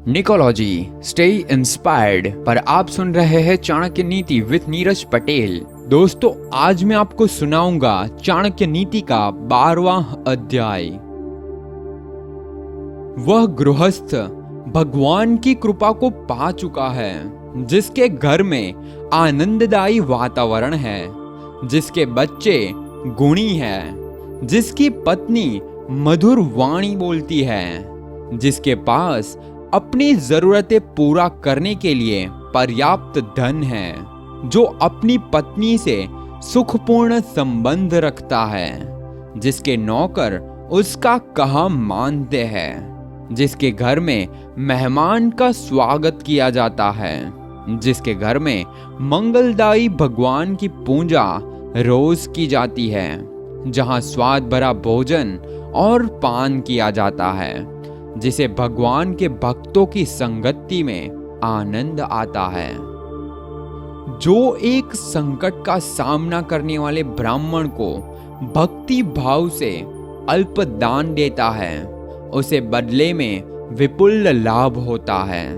निकोलॉजी stay inspired पर आप सुन रहे हैं चाणक्य नीति विद नीरज पटेल। दोस्तों, आज मैं आपको सुनाऊंगा चाणक्य नीति का 12वां अध्याय। वह गृहस्थ भगवान की कृपा को पा चुका है, जिसके घर में आनंददायी वातावरण है, जिसके बच्चे गुणी हैं, जिसकी पत्नी मधुर वाणी बोलती है, जिसके पास अपनी जरूरतें पूरा करने के लिए पर्याप्त धन है, जो अपनी पत्नी से सुखपूर्ण संबंध रखता है, जिसके नौकर उसका कहा मानते हैं, जिसके घर में मेहमान का स्वागत किया जाता है, जिसके घर में मंगलदायी भगवान की पूजा रोज की जाती है, जहां स्वाद भरा भोजन और पान किया जाता है, जिसे भगवान के भक्तों की संगति में आनंद आता है, जो एक संकट का सामना करने वाले ब्राह्मण को भक्ति भाव से अल्प दान देता है, उसे बदले में विपुल लाभ होता है।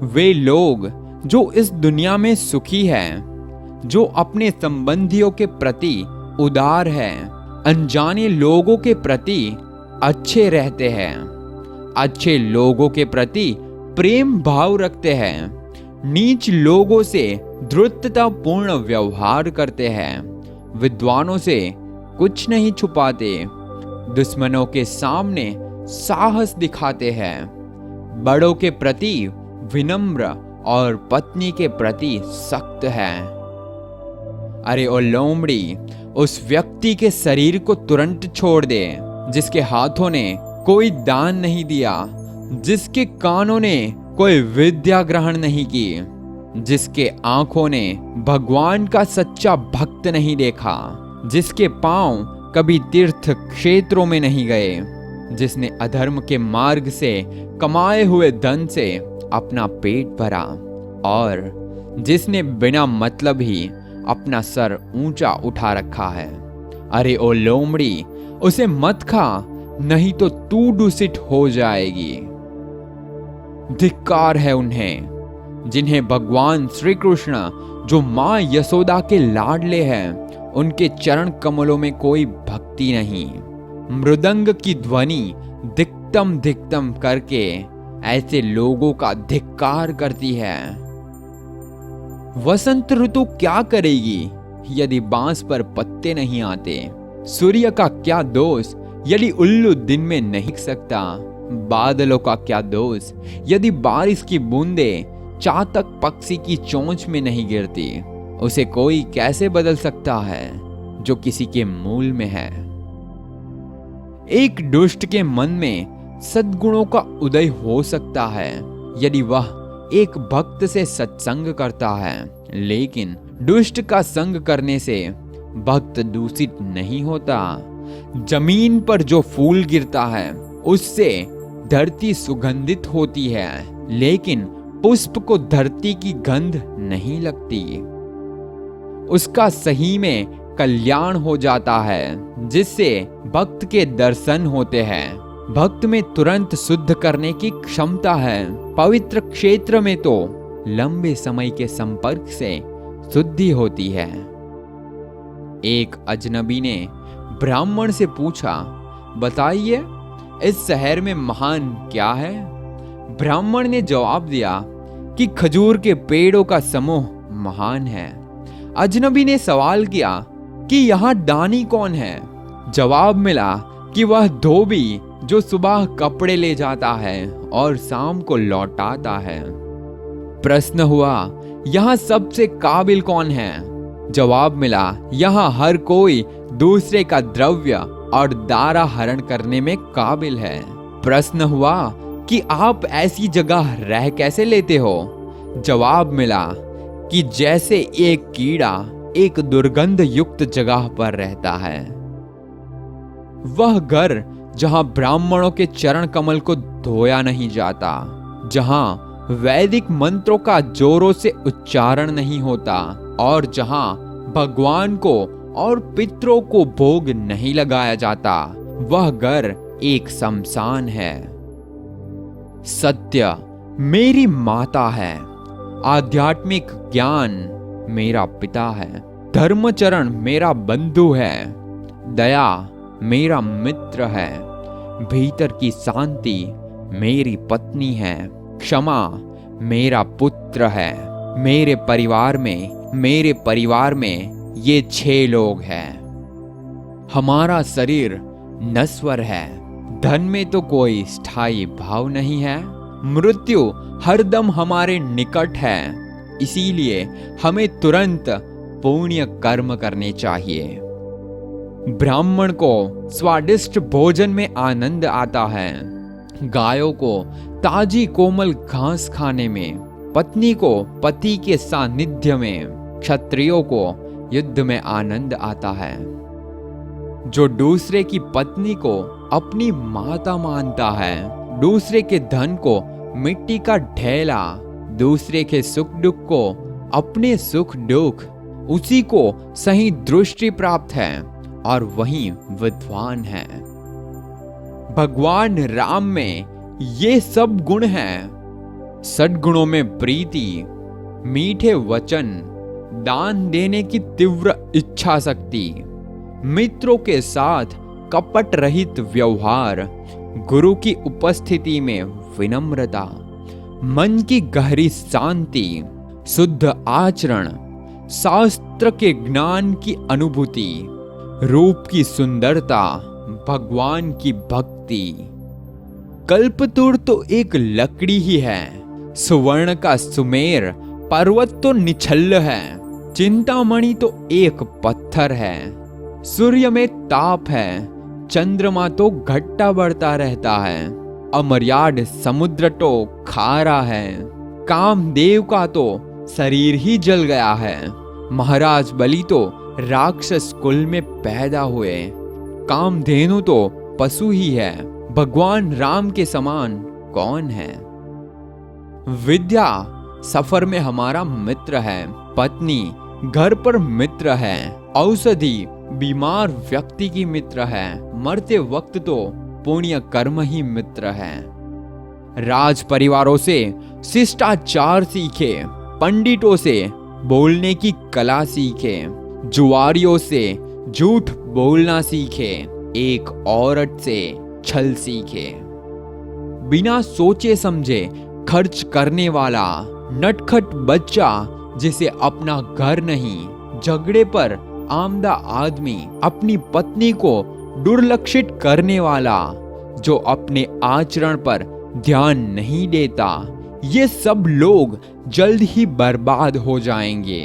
वे लोग जो इस दुनिया में सुखी हैं, जो अपने संबंधियों के प्रति उदार हैं, अनजाने लोगों के प्रति अच्छे रहते हैं, अच्छे लोगों के प्रति प्रेम भाव रखते हैं, नीच लोगों से धृष्टतापूर्ण व्यवहार करते हैं, विद्वानों से कुछ नहीं छुपाते, दुश्मनों के सामने साहस दिखाते हैं, बड़ों के प्रति विनम्र और पत्नी के प्रति सख्त हैं। अरे ओ लोमड़ी, उस व्यक्ति के शरीर को तुरंत छोड़ दे जिसके हाथों ने कोई दान नहीं दिया, जिसके कानों ने कोई विद्या ग्रहण नहीं की, जिसके आंखों ने भगवान का सच्चा भक्त नहीं देखा, जिसके पांव कभी तीर्थ क्षेत्रों में नहीं गए, जिसने अधर्म के मार्ग से कमाए हुए धन से अपना पेट भरा और जिसने बिना मतलब ही अपना सर ऊंचा उठा रखा है। अरे ओ लोमड़ी, उसे मत खा, नहीं तो तू दूषित हो जाएगी। धिक्कार है उन्हें जिन्हें भगवान श्री कृष्ण, जो मां यशोदा के लाडले हैं, उनके चरण कमलों में कोई भक्ति नहीं। मृदंग की ध्वनि धिक्तम धिक्तम करके ऐसे लोगों का धिक्कार करती है। वसंत ऋतु क्या करेगी यदि बांस पर पत्ते नहीं आते? सूर्य का क्या दोष यदि उल्लू दिन में नहीं दिख सकता? बादलों का क्या दोष यदि बारिश की बूंदें चातक पक्षी की चोंच में नहीं गिरती? उसे कोई कैसे बदल सकता है जो किसी के मूल में है? एक दुष्ट के मन में सद्गुणों का उदय हो सकता है यदि वह एक भक्त से सत्संग करता है, लेकिन दुष्ट का संग करने से भक्त दूषित नहीं होता। जमीन पर जो फूल गिरता है उससे धरती सुगंधित होती है, लेकिन पुष्प को धरती की गंध नहीं लगती। उसका सही में कल्याण हो जाता है, जिससे भक्त के दर्शन होते हैं। भक्त में तुरंत शुद्ध करने की क्षमता है। पवित्र क्षेत्र में तो लंबे समय के संपर्क से शुद्धि होती है। एक अजनबी ने ब्राह्मण से पूछा, बताइए इस शहर में महान क्या है? ब्राह्मण ने जवाब दिया कि खजूर के पेड़ों का समूह महान है। अजनबी ने सवाल किया कि यहाँ दानी कौन है? जवाब मिला कि वह धोबी जो सुबह कपड़े ले जाता है और शाम को लौटाता है। प्रश्न हुआ, यहाँ सबसे काबिल कौन है? जवाब मिला, यहाँ हर कोई दूसरे का द्रव्य और दारा हरण करने में काबिल है। प्रश्न हुआ कि आप ऐसी जगह रह कैसे लेते हो? जवाब मिला कि जैसे एक कीड़ा एक दुर्गंध युक्त जगह पर रहता है। वह घर जहां ब्राह्मणों के चरण कमल को धोया नहीं जाता, जहां वैदिक मंत्रों का जोरों से उच्चारण नहीं होता और जहां भगवान को और पितरों को भोग नहीं लगाया जाता, वह घर एक शमशान है। सत्य मेरी माता है, आध्यात्मिक ज्ञान मेरा पिता है, धर्मचरण मेरा बंधु है, दया मेरा मित्र है, भीतर की शांति मेरी पत्नी है, क्षमा मेरा पुत्र है। मेरे परिवार में ये 6 लोग हैं। हमारा शरीर नश्वर है, धन में तो कोई स्थायी भाव नहीं है, मृत्यु हरदम हमारे निकट है, इसीलिए हमें तुरंत पुण्य कर्म करने चाहिए। ब्राह्मण को स्वादिष्ट भोजन में आनंद आता है, गायों को ताजी कोमल घास खाने में, पत्नी को पति के सानिध्य में, क्षत्रियों को युद्ध में आनंद आता है। जो दूसरे की पत्नी को अपनी माता मानता है, दूसरे के धन को मिट्टी का ढेला, दूसरे के सुख दुख को अपने सुख दुख, उसी को सही दृष्टि प्राप्त है और वही विद्वान है। भगवान राम में ये सब गुण हैं। सद्गुणों में प्रीति, मीठे वचन, दान देने की तीव्र इच्छा शक्ति, मित्रों के साथ कपट रहित व्यवहार, गुरु की उपस्थिति में विनम्रता, मन की गहरी शांति, शुद्ध आचरण, शास्त्र के ज्ञान की अनुभूति, रूप की सुंदरता, भगवान की भक्ति। कल्पतरू तो एक लकड़ी ही है, सुवर्ण का सुमेर पर्वत तो निछल्ल है, चिंतामणि तो एक पत्थर है, सूर्य में ताप है, चंद्रमा तो घटता बढ़ता रहता है, अमर्याद समुद्र तो खारा है, कामदेव का तो शरीर ही जल गया है, महाराज बलि तो राक्षस कुल में पैदा हुए, कामधेनु तो पशु ही है, भगवान राम के समान कौन है। विद्या सफर में हमारा मित्र है, पत्नी घर पर मित्र है, औषधि बीमार व्यक्ति की मित्र है, मरते वक्त तो पुण्य कर्म ही मित्र है। राज परिवारों से शिष्टाचार सीखे, पंडितों से बोलने की कला सीखे, जुआरियों से झूठ बोलना सीखे, एक औरत से छल सीखे। बिना सोचे समझे खर्च करने वाला नटखट बच्चा जिसे अपना घर नहीं, झगड़े पर आमदा आदमी, अपनी पत्नी को दुर्लक्षित करने वाला जो अपने आचरण पर ध्यान नहीं देता, ये सब लोग जल्द ही बर्बाद हो जाएंगे।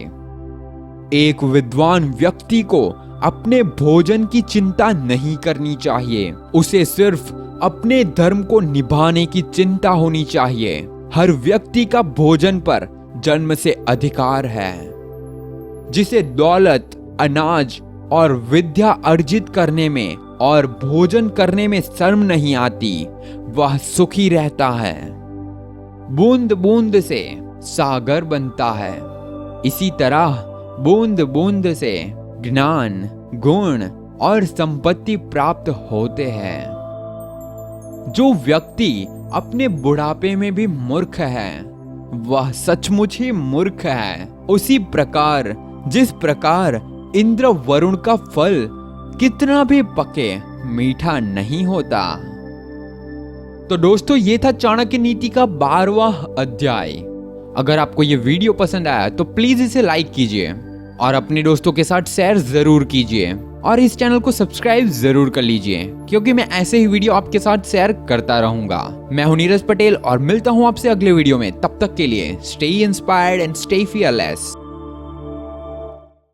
एक विद्वान व्यक्ति को अपने भोजन की चिंता नहीं करनी चाहिए, उसे सिर्फ अपने धर्म को निभाने की चिंता होनी चाहिए। हर व्यक्ति का भोजन पर जन्म से अधिकार है। जिसे दौलत, अनाज और विद्या अर्जित करने में और भोजन करने में शर्म नहीं आती, वह सुखी रहता है। बूंद बूंद से सागर बनता है, इसी तरह बूंद बूंद से ज्ञान, गुण और संपत्ति प्राप्त होते हैं। जो व्यक्ति अपने बुढ़ापे में भी मूर्ख है, वह सचमुच ही मूर्ख है। उसी प्रकार जिस प्रकार इंद्र वरुण का फल कितना भी पके मीठा नहीं होता। तो दोस्तों, ये था चाणक्य नीति का 12वां अध्याय। अगर आपको ये वीडियो पसंद आया तो प्लीज इसे लाइक कीजिए और अपने दोस्तों के साथ शेयर जरूर कीजिए और इस चैनल को सब्सक्राइब जरूर कर लीजिए, क्योंकि मैं ऐसे ही वीडियो आपके साथ शेयर करता रहूंगा। मैं हूं नीरज पटेल और मिलता हूं आपसे अगले वीडियो में। तब तक के लिए stay inspired and stay fearless.